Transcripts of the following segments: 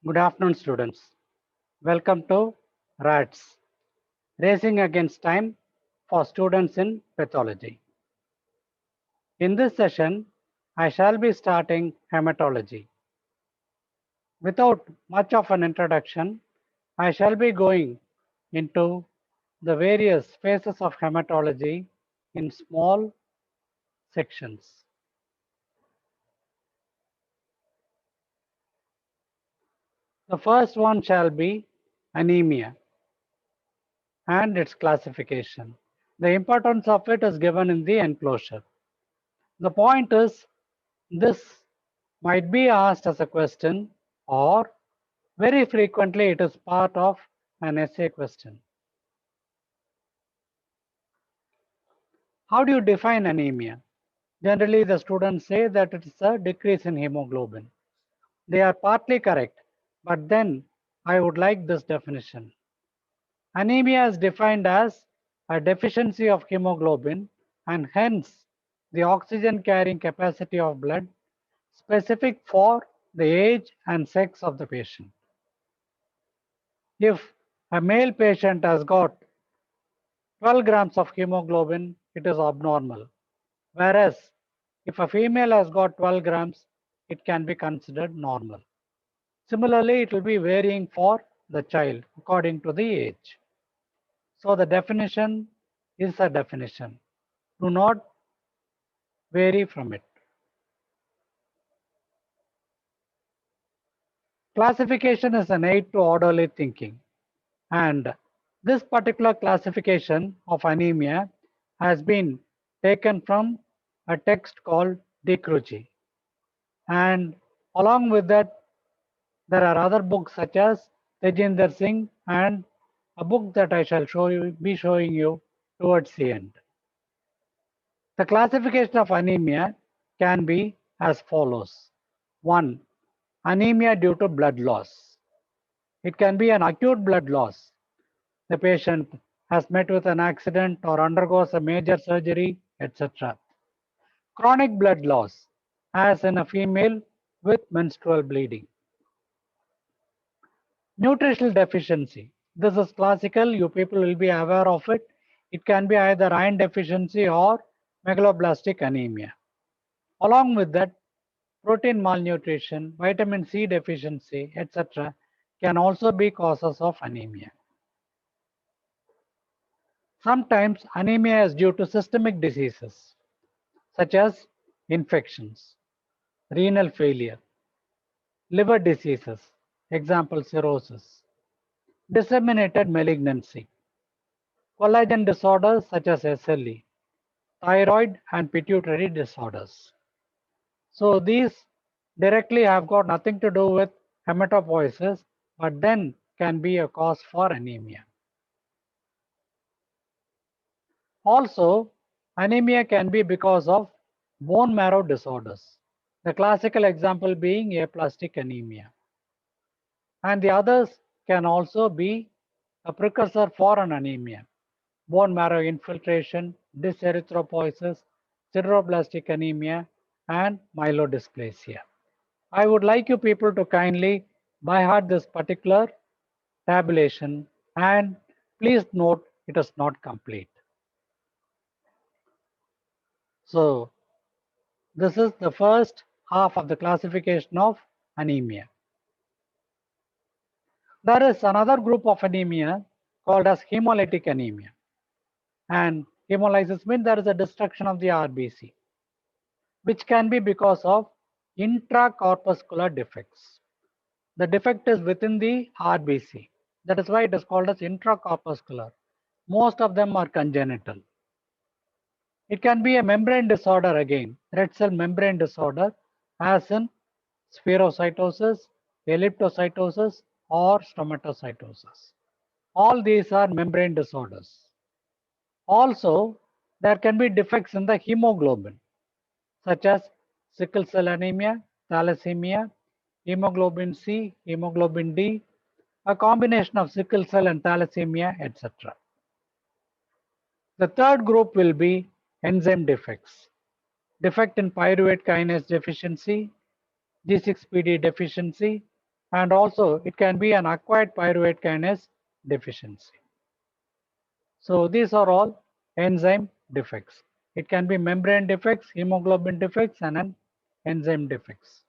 Good afternoon, students. Welcome to RATS, Racing Against Time for Students in Pathology. In this session, I shall be starting hematology. Without much of an introduction, I shall be going into the various phases of hematology in small sections. The first one shall be anemia and its classification. The importance of it is given in the enclosure. The point is, this might be asked as a question, or very frequently it is part of an essay question. How do you define anemia? Generally, the students say that it is a decrease in hemoglobin. They are partly correct, but then I would like this definition. Anemia is defined as a deficiency of hemoglobin and hence the oxygen carrying capacity of blood specific for the age and sex of the patient. If a male patient has got 12 grams of hemoglobin, it is abnormal. Whereas if a female has got 12 grams, it can be considered normal. Similarly, it will be varying for the child according to the age. So the definition is a definition. Do not vary from it. Classification is an aid to orderly thinking. And this particular classification of anemia has been taken from a text called De Cruci. And along with that, there are other books such as Tejinder Singh and a book that I shall be showing you towards the end. The classification of anemia can be as follows. 1. Anemia due to blood loss. It can be an acute blood loss. The patient has met with an accident or undergoes a major surgery, etc. Chronic blood loss, as in a female with menstrual bleeding. Nutritional deficiency. This is classical, you people will be aware of it. It can be either iron deficiency or megaloblastic anemia. Along with that, protein malnutrition, vitamin C deficiency, etc. can also be causes of anemia. Sometimes anemia is due to systemic diseases such as infections, renal failure, liver diseases, example cirrhosis, disseminated malignancy, collagen disorders such as SLE, thyroid and pituitary disorders. So these directly have got nothing to do with hematopoiesis, but then can be a cause for anemia. Also, anemia can be because of bone marrow disorders. The classical example being aplastic anemia. And the others can also be a precursor for an anemia. Bone marrow infiltration, dyserythropoiesis, sideroblastic anemia, and myelodysplasia. I would like you people to kindly by heart this particular tabulation, and please note it is not complete. So this is the first half of the classification of anemia. There is another group of anemia called as hemolytic anemia. And hemolysis means there is a destruction of the RBC, which can be because of intracorpuscular defects. The defect is within the RBC. That is why it is called as intracorpuscular. Most of them are congenital. It can be a membrane disorder again, red cell membrane disorder, as in spherocytosis, elliptocytosis, or stomatocytosis. All these are membrane disorders. Also, there can be defects in the hemoglobin, such as sickle cell anemia, thalassemia, hemoglobin C, hemoglobin D, a combination of sickle cell and thalassemia, etc. The third group will be enzyme defects. Defect in pyruvate kinase deficiency, G6PD deficiency, and also it can be an acquired pyruvate kinase deficiency. So these are all enzyme defects. It can be membrane defects, hemoglobin defects, and an enzyme defects.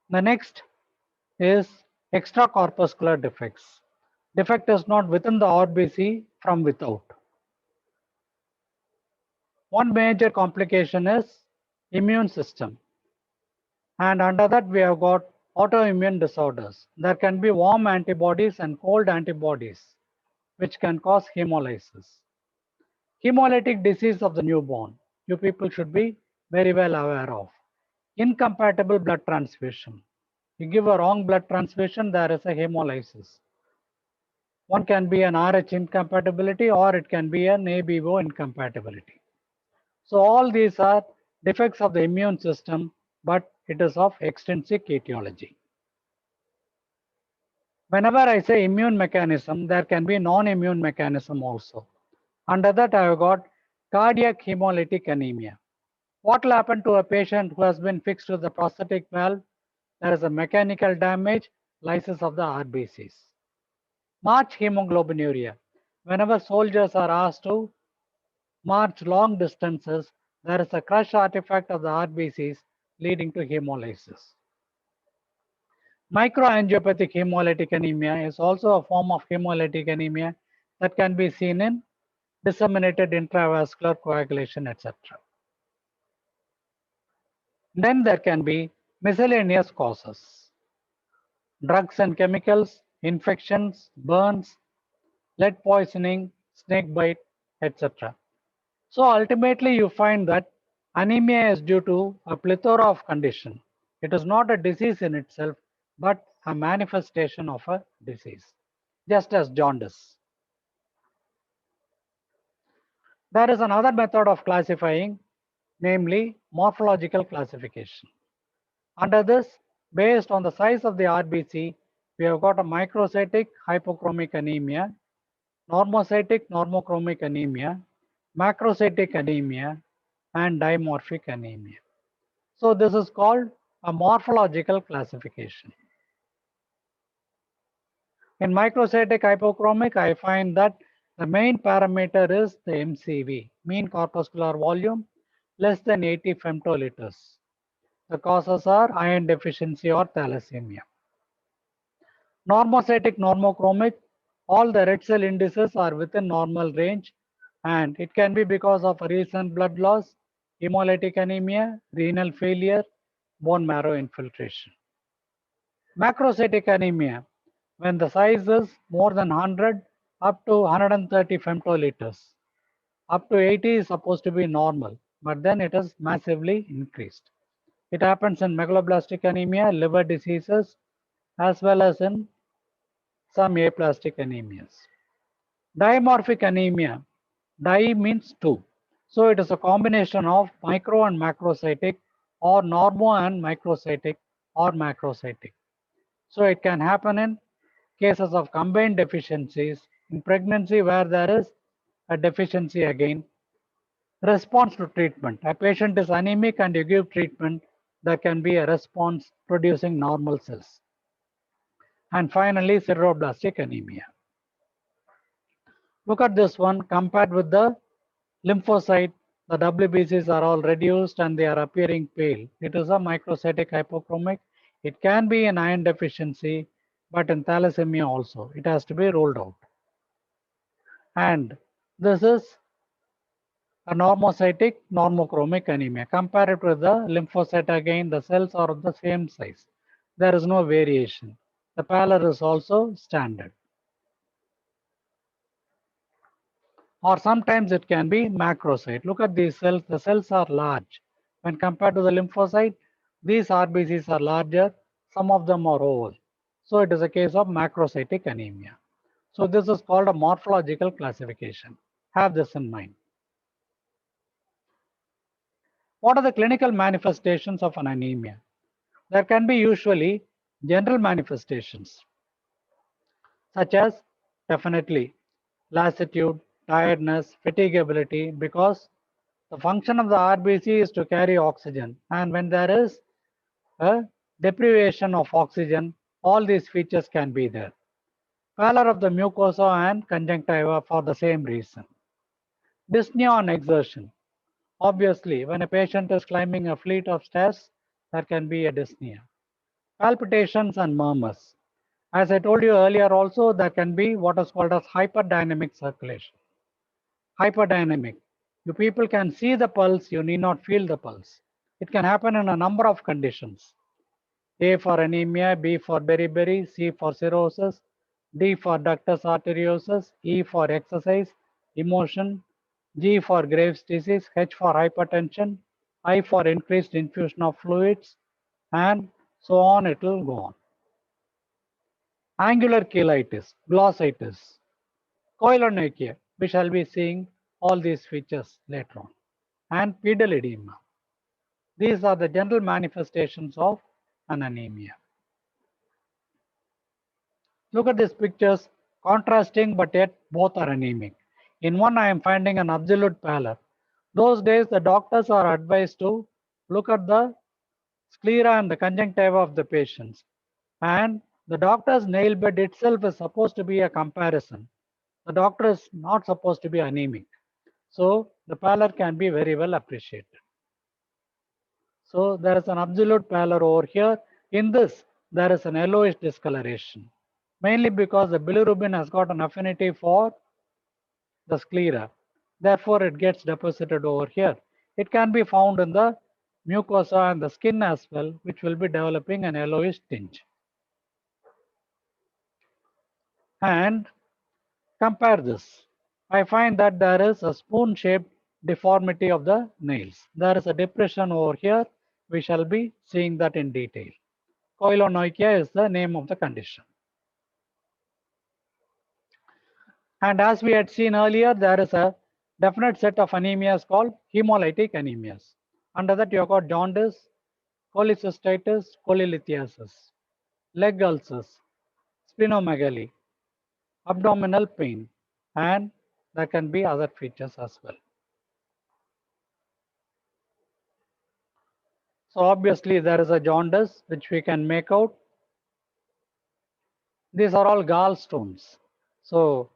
The next is extracorpuscular defects. Defect is not within the RBC, from without. One major complication is immune system, and under that we have got autoimmune disorders. There can be warm antibodies and cold antibodies which can cause hemolysis. Hemolytic disease of the newborn, you people should be very well aware of. Incompatible blood transfusion. You give a wrong blood transfusion, there is a hemolysis. One can be an RH incompatibility or it can be an ABO incompatibility. So all these are defects of the immune system, but it is of extrinsic etiology. Whenever I say immune mechanism, there can be non-immune mechanism also. Under that I have got cardiac hemolytic anemia. What will happen to a patient who has been fixed to the prosthetic valve? There is a mechanical damage, lysis of the RBCs. March hemoglobinuria. Whenever soldiers are asked to march long distances, there is a crush artifact of the RBCs leading to hemolysis. Microangiopathic hemolytic anemia is also a form of hemolytic anemia that can be seen in disseminated intravascular coagulation, etc. Then there can be miscellaneous causes. Drugs and chemicals, infections, burns, lead poisoning, snake bite, etc. So ultimately you find that anemia is due to a plethora of conditions. It is not a disease in itself, but a manifestation of a disease, just as jaundice. There is another method of classifying, namely morphological classification. Under this, based on the size of the RBC, we have got a microcytic hypochromic anemia, normocytic normochromic anemia, macrocytic anemia, and dimorphic anemia. So this is called a morphological classification. In microcytic hypochromic, I find that the main parameter is the MCV, mean corpuscular volume, less than 80 femtoliters. The causes are iron deficiency or thalassemia. Normocytic normochromic, all the red cell indices are within normal range, and it can be because of a recent blood loss, hemolytic anemia, renal failure, bone marrow infiltration. Macrocytic anemia, when the size is more than 100 up to 130 femtoliters. Up to 80 is supposed to be normal, but then it is massively increased. It happens in megaloblastic anemia, liver diseases, as well as in some aplastic anemias. Dimorphic anemia, di means two. So it is a combination of micro and macrocytic, or normo and microcytic, or macrocytic. So it can happen in cases of combined deficiencies, in pregnancy where there is a deficiency again. Response to treatment. A patient is anemic and you give treatment, there can be a response producing normal cells. And finally, sideroblastic anemia. Look at this one compared with the lymphocyte. The WBCs are all reduced and they are appearing pale. It is a microcytic hypochromic. It can be an iron deficiency, but in thalassemia also, it has to be ruled out. And this is a normocytic normochromic anemia. Compared with the lymphocyte, again, the cells are of the same size. There is no variation. The pallor is also standard. Or sometimes it can be macrocyte. Look at these cells. The cells are large. When compared to the lymphocyte, these RBCs are larger. Some of them are oval. So it is a case of macrocytic anemia. So this is called a morphological classification. Have this in mind. What are the clinical manifestations of an anemia? There can be usually general manifestations, such as definitely lassitude, tiredness, fatigability, because the function of the RBC is to carry oxygen. And when there is deprivation of oxygen, all these features can be there. Pallor of the mucosa and conjunctiva for the same reason. Dyspnea on exertion. Obviously, when a patient is climbing a flight of stairs, there can be a dyspnea. Palpitations and murmurs. As I told you earlier also, there can be what is called as hyperdynamic circulation. Hyperdynamic. You people can see the pulse, you need not feel the pulse. It can happen in a number of conditions. A for anemia, B for beriberi, C for cirrhosis, D for ductus arteriosus, E for exercise, emotion, G for Graves' disease, H for hypertension, I for increased infusion of fluids, and so on it will go on. Angular cheilitis, glossitis, koilonychia, we shall be seeing all these features later on, and pedal edema. These are the general manifestations of an anemia. Look at these pictures, contrasting but yet both are anemic. In one, I am finding an absolute pallor. Those days, the doctors are advised to look at the sclera and the conjunctiva of the patients. And the doctor's nail bed itself is supposed to be a comparison. The doctor is not supposed to be anemic. So the pallor can be very well appreciated. So there is an absolute pallor over here. In this, there is an yellowish discoloration, mainly because the bilirubin has got an affinity for the sclera. Therefore, it gets deposited over here. It can be found in the mucosa and the skin as well, which will be developing an yellowish tinge. And compare this. I find that there is a spoon-shaped deformity of the nails. There is a depression over here. We shall be seeing that in detail. Koilonychia is the name of the condition. And as we had seen earlier, there is a definite set of anemias called hemolytic anemias. Under that, you have got jaundice, cholecystitis, cholelithiasis, leg ulcers, splenomegaly, abdominal pain, and there can be other features as well. So obviously there is a jaundice which we can make out. These are all gallstones. So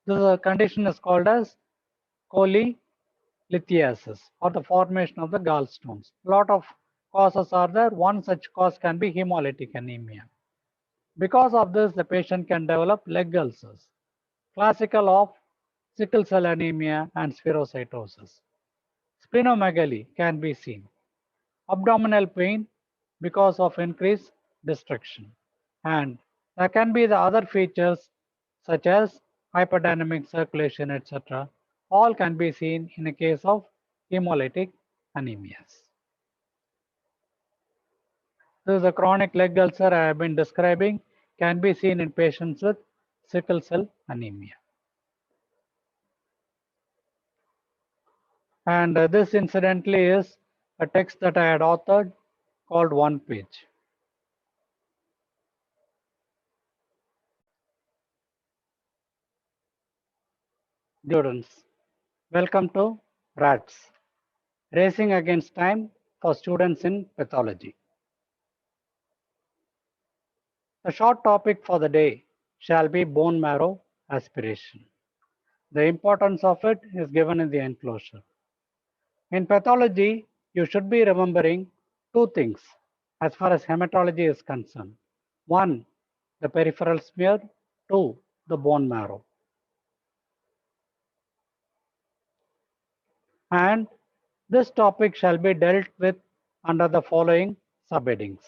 this condition is called as cholelithiasis or the formation of the gallstones. A lot of causes are there. One such cause can be hemolytic anemia. Because of this, the patient can develop leg ulcers, classical of sickle cell anemia and spherocytosis. Splenomegaly can be seen. Abdominal pain because of increased destruction. And there can be the other features such as hyperdynamic circulation, etc. All can be seen in a case of hemolytic anemias. This is a chronic leg ulcer I have been describing, can be seen in patients with sickle cell anemia. And this incidentally is a text that I had authored called One Page. Students, welcome to RATS, Racing Against Time for Students in Pathology. The short topic for the day shall be bone marrow aspiration. The importance of it is given in the enclosure. In pathology, you should be remembering two things as far as hematology is concerned. One, the peripheral smear. Two, the bone marrow. And this topic shall be dealt with under the following subheadings.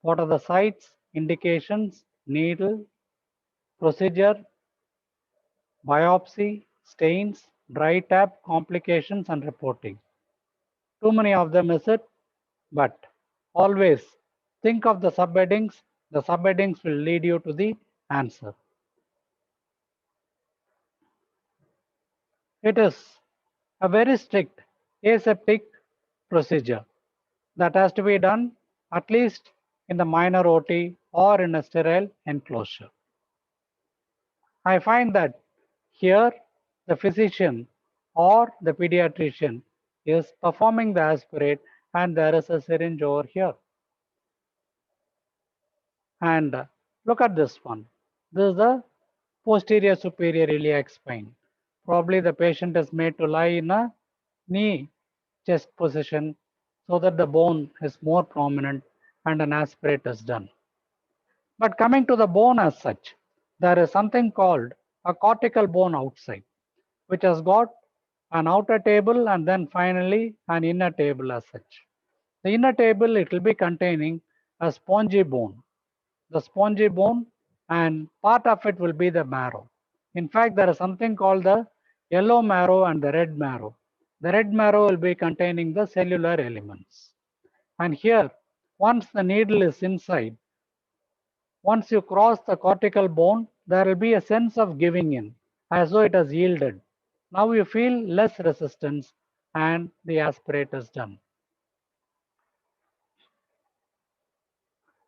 What are the sites, indications, needle, procedure, biopsy, stains, dry tap, complications, and reporting. Too many of them is it? But always think of the subheadings. The subheadings will lead you to the answer. It is a very strict aseptic procedure that has to be done at least in the minor OT or in a sterile enclosure. I find that here the physician or the pediatrician is performing the aspirate and there is a syringe over here. And look at this one. This is the posterior superior iliac spine. Probably the patient is made to lie in a knee chest position so that the bone is more prominent and an aspirate is done. But coming to the bone as such, there is something called a cortical bone outside, which has got an outer table and then finally an inner table as such. The inner table, it will be containing a spongy bone. The spongy bone, and part of it will be the marrow. In fact, there is something called the yellow marrow and the red marrow. The red marrow will be containing the cellular elements. And here, once the needle is inside, once you cross the cortical bone, there will be a sense of giving in, as though it has yielded. Now you feel less resistance and the aspirate is done.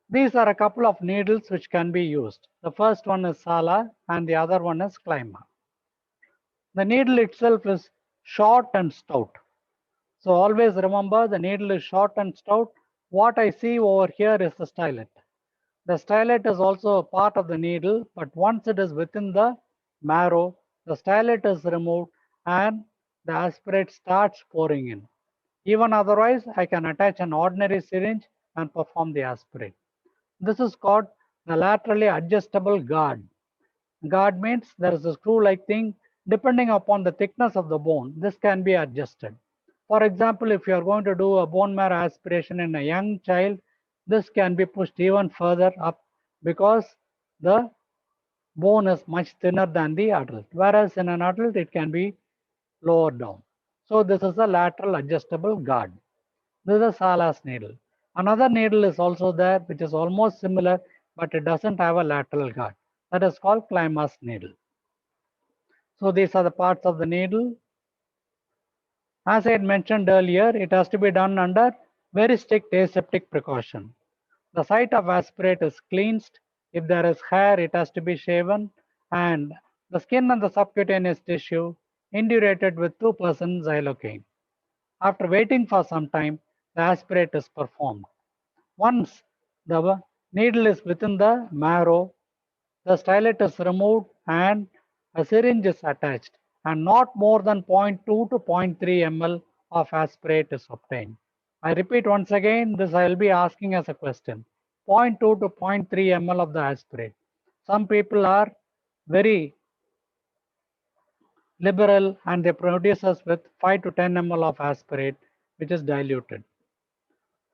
These are a couple of needles which can be used. The first one is Sala and the other one is Clima. The needle itself is short and stout. So always remember the needle is short and stout. What I see over here is the stylet. The stylet is also a part of the needle, but once it is within the marrow, the stylet is removed and the aspirate starts pouring in. Even otherwise, I can attach an ordinary syringe and perform the aspirate. This is called the laterally adjustable guard. Guard means there is a screw-like thing. Depending upon the thickness of the bone, this can be adjusted. For example, if you are going to do a bone marrow aspiration in a young child, this can be pushed even further up because the bone is much thinner than the adult, whereas in an adult it can be lower down. So this is a lateral adjustable guard. This is a Sala's needle. Another needle is also there which is almost similar, but it doesn't have a lateral guard. That is called Clima's needle. So these are the parts of the needle. As I had mentioned earlier, it has to be done under very strict aseptic precaution. The site of aspirate is cleansed. If there is hair, it has to be shaven, and the skin and the subcutaneous tissue indurated with 2% xylocaine. After waiting for some time, the aspirate is performed. Once the needle is within the marrow, the stylet is removed and a syringe is attached, and not more than 0.2 to 0.3 ml of aspirate is obtained. I repeat once again, this I will be asking as a question. 0.2 to 0.3 ml of the aspirate. Some people are very liberal and they produce us with 5 to 10 ml of aspirate, which is diluted.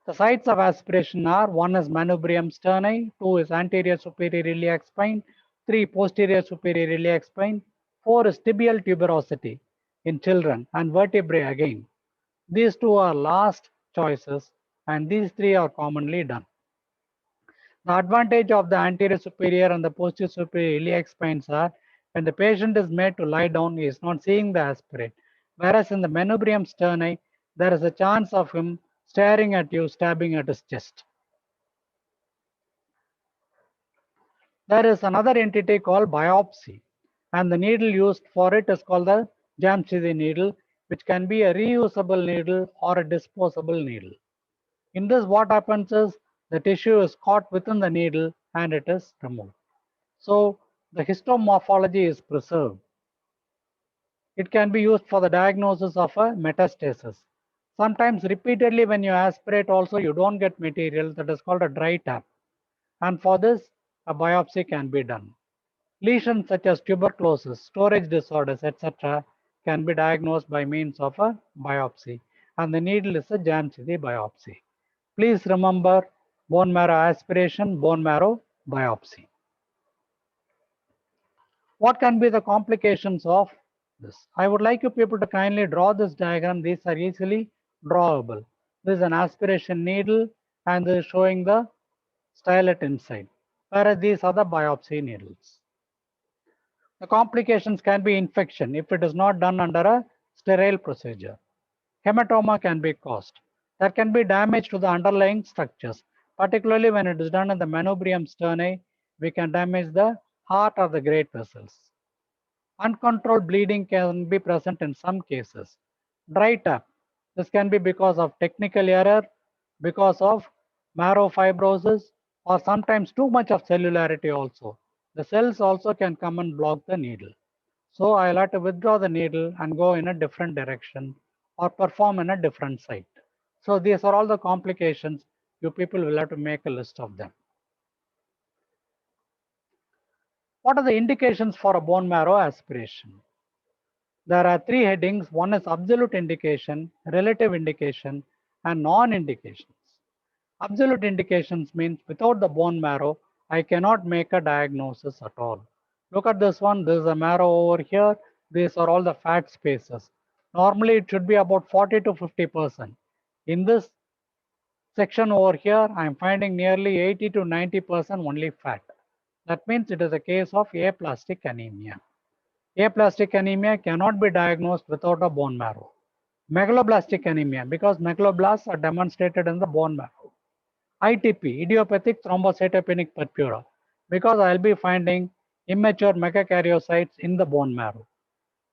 The sites of aspiration are: one is manubrium sterni, two is anterior superior iliac spine, three posterior superior iliac spine, four is tibial tuberosity in children, and vertebrae again. These two are last choices and these three are commonly done. The advantage of the anterior superior and the posterior superior iliac spines are when the patient is made to lie down, he is not seeing the aspirate. Whereas in the manubrium sterni, there is a chance of him staring at you, stabbing at his chest. There is another entity called biopsy, and the needle used for it is called the Jamshidi needle, which can be a reusable needle or a disposable needle. In this, what happens is the tissue is caught within the needle and it is removed. So the histomorphology is preserved. It can be used for the diagnosis of a metastasis. Sometimes repeatedly when you aspirate also you don't get material, that is called a dry tap. And for this a biopsy can be done. Lesions such as tuberculosis, storage disorders, etc. can be diagnosed by means of a biopsy. And the needle is a Jamshidi biopsy. Please remember bone marrow aspiration, bone marrow biopsy. What can be the complications of this? I would like you people to kindly draw this diagram. These are easily drawable. This is an aspiration needle and this is showing the stylet inside, whereas these are the biopsy needles. The complications can be infection if it is not done under a sterile procedure. Hematoma can be caused. There can be damage to the underlying structures, particularly when it is done in the manubrium sterni, we can damage the heart or the great vessels. Uncontrolled bleeding can be present in some cases. Dry tap. This can be because of technical error, because of marrow fibrosis, or sometimes too much of cellularity also. The cells also can come and block the needle. So I'll have to withdraw the needle and go in a different direction or perform in a different site. So these are all the complications. You people will have to make a list of them. What are the indications for a bone marrow aspiration? There are three headings. One is absolute indication, relative indication, and non-indications. Absolute indications means without the bone marrow, I cannot make a diagnosis at all. Look at this one. This is a marrow over here. These are all the fat spaces. Normally, it should be about 40 to 50%. In this section over here, I am finding nearly 80 to 90% only fat. That means it is a case of aplastic anemia. Aplastic anemia cannot be diagnosed without a bone marrow. Megaloblastic anemia, because megaloblasts are demonstrated in the bone marrow. ITP, idiopathic thrombocytopenic purpura, because I'll be finding immature megakaryocytes in the bone marrow.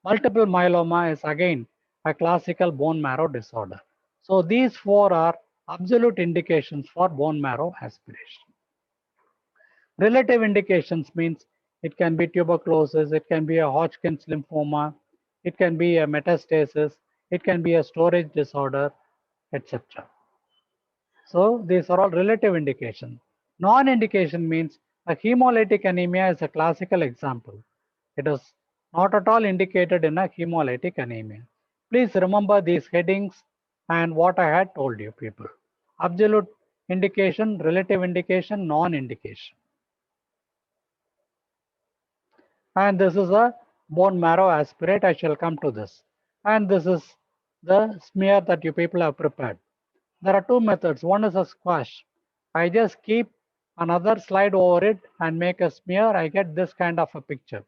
Multiple myeloma is again a classical bone marrow disorder. So these four are absolute indications for bone marrow aspiration. Relative indications means it can be tuberculosis, it can be a Hodgkin's lymphoma, it can be a metastasis, it can be a storage disorder, etc. So these are all relative indications. Non-indication means a hemolytic anemia is a classical example. It is not at all indicated in a hemolytic anemia. Please remember these headings and what I had told you people. Absolute indication, relative indication, non-indication. And this is a bone marrow aspirate. I shall come to this. And this is the smear that you people have prepared. There are two methods. One is a squash. I just keep another slide over it and make a smear. I get this kind of a picture.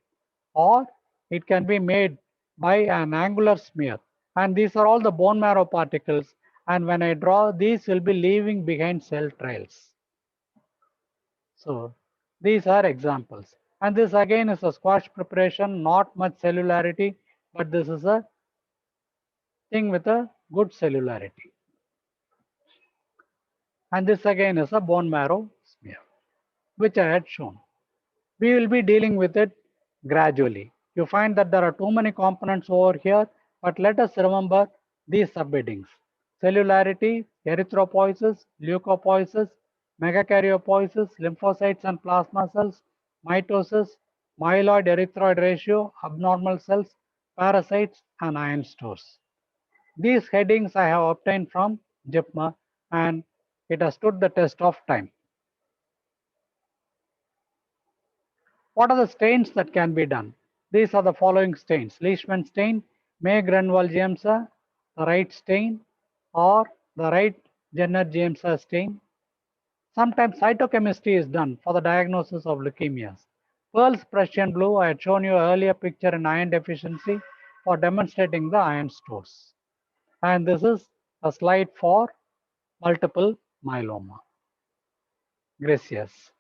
Or it can be made by an angular smear. And these are all the bone marrow particles. And when I draw, these will be leaving behind cell trails. So these are examples. And this again is a squash preparation, not much cellularity, but this is a thing with a good cellularity. And this again is a bone marrow smear, which I had shown. We will be dealing with it gradually. You find that there are too many components over here, but let us remember these subheadings. Cellularity, erythropoiesis, leukopoiesis, megakaryopoiesis, lymphocytes and plasma cells, mitosis, myeloid erythroid ratio, abnormal cells, parasites, and iron stores. These headings I have obtained from JIPMA and it has stood the test of time. What are the stains that can be done? These are the following stains. Leishman stain, May-Grunwald-Giemsa, the right stain, or the right Jenner-Giemsa stain. Sometimes cytochemistry is done for the diagnosis of leukemias. Pearl's Prussian blue, I had shown you earlier picture in iron deficiency for demonstrating the iron stores. And this is a slide for multiple myeloma. Gracias.